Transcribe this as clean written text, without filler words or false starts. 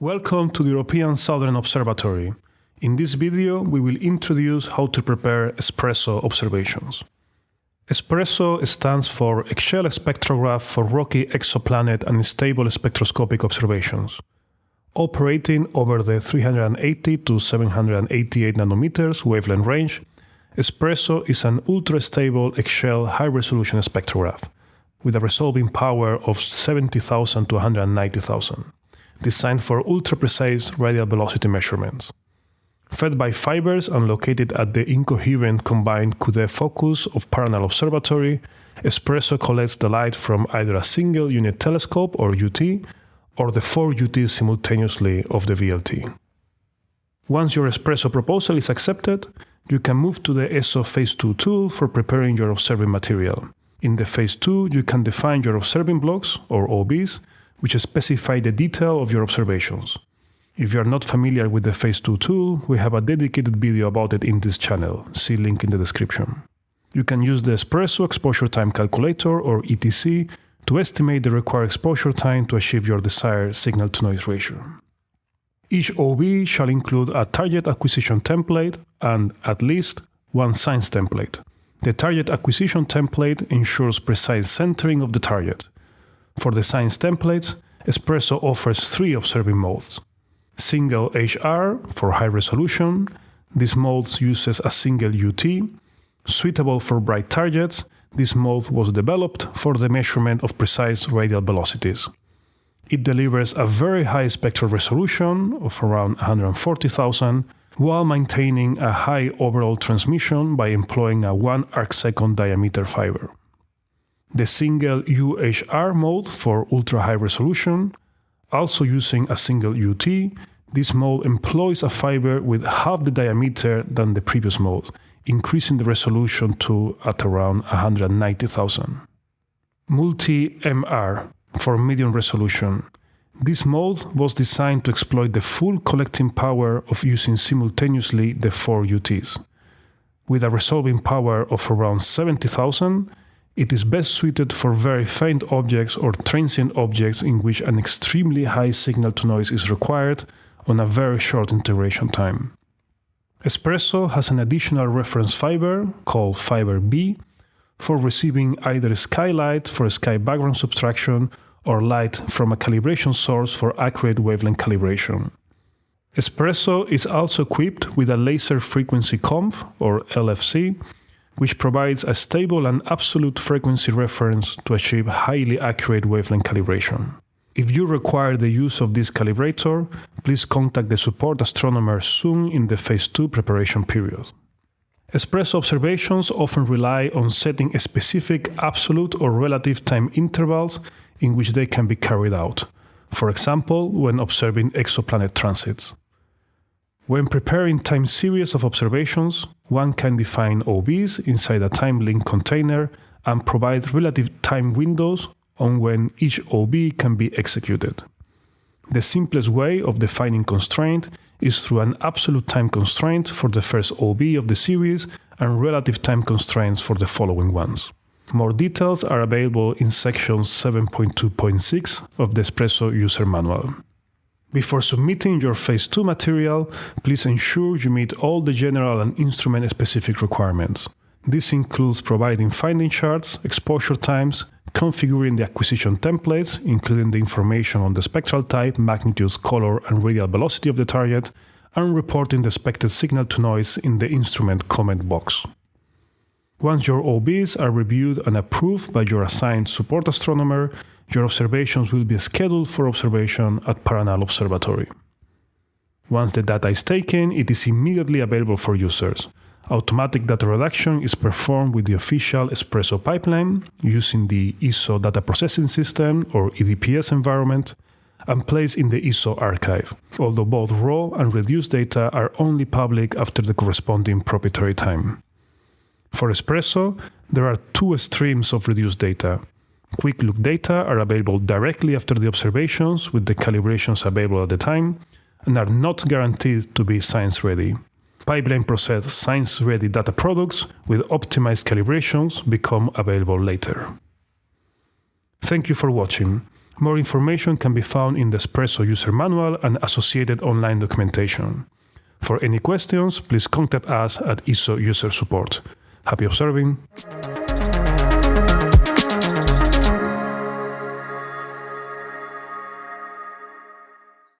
Welcome to the European Southern Observatory. In this video, we will introduce how to prepare ESPRESSO observations. ESPRESSO stands for Eggshell Spectrograph for Rocky Exoplanet and Stable Spectroscopic Observations. Operating over the 380 to 788 nanometers wavelength range, ESPRESSO is an ultra-stable eggshell high-resolution spectrograph with a resolving power of 70,000 to 190,000. Designed for ultra-precise radial velocity measurements. Fed by fibers and located at the incoherent combined Coude focus of Parnell Observatory, ESPRESSO collects the light from either a single unit telescope or UT, or the 4 UTs simultaneously of the VLT. Once your ESPRESSO proposal is accepted, you can move to the ESO Phase 2 tool for preparing your observing material. In the Phase 2, you can define your observing blocks, or OBs, which specify the detail of your observations. If you are not familiar with the Phase 2 tool, we have a dedicated video about it in this channel, see link in the description. You can use the ESPRESSO Exposure Time Calculator, or ETC, to estimate the required exposure time to achieve your desired signal-to-noise ratio. Each OB shall include a target acquisition template and, at least, one science template. The target acquisition template ensures precise centering of the target. For the science templates, ESPRESSO offers 3 observing modes. Single HR for high resolution. This mode uses a single UT. Suitable for bright targets, this mode was developed for the measurement of precise radial velocities. It delivers a very high spectral resolution of around 140,000 while maintaining a high overall transmission by employing a 1 arcsecond diameter fiber. The single UHR mode for ultra-high resolution, also using a single UT, this mode employs a fiber with half the diameter than the previous mode, increasing the resolution to at around 190,000. Multi-MR for medium resolution. This mode was designed to exploit the full collecting power of using simultaneously the 4 UTs. With a resolving power of around 70,000, it is best suited for very faint objects or transient objects in which an extremely high signal-to-noise is required on a very short integration time. ESPRESSO has an additional reference fiber, called fiber B, for receiving either skylight for sky background subtraction or light from a calibration source for accurate wavelength calibration. ESPRESSO is also equipped with a laser frequency comp, or LFC, which provides a stable and absolute frequency reference to achieve highly accurate wavelength calibration. If you require the use of this calibrator, please contact the support astronomer soon in the Phase 2 preparation period. ESPRESSO observations often rely on setting specific absolute or relative time intervals in which they can be carried out, for example, when observing exoplanet transits. When preparing time series of observations, one can define OBs inside a time-link container and provide relative time windows on when each OB can be executed. The simplest way of defining constraint is through an absolute time constraint for the first OB of the series and relative time constraints for the following ones. More details are available in section 7.2.6 of the ESPRESSO user manual. Before submitting your Phase 2 material, please ensure you meet all the general and instrument-specific requirements. This includes providing finding charts, exposure times, configuring the acquisition templates, including the information on the spectral type, magnitude, color, and radial velocity of the target, and reporting the expected signal-to-noise in the instrument comment box. Once your OBs are reviewed and approved by your assigned support astronomer, your observations will be scheduled for observation at Parnell Observatory. Once the data is taken, it is immediately available for users. Automatic data reduction is performed with the official ESPRESSO pipeline using the ESO Data Processing System, or EDPS environment, and placed in the ESO Archive, although both raw and reduced data are only public after the corresponding proprietary time. For ESPRESSO, there are 2 streams of reduced data. Quick look data are available directly after the observations with the calibrations available at the time and are not guaranteed to be science-ready. Pipeline-processed science-ready data products with optimized calibrations become available later. Thank you for watching. More information can be found in the ESPRESSO user manual and associated online documentation. For any questions, please contact us at ESO User Support. Happy observing!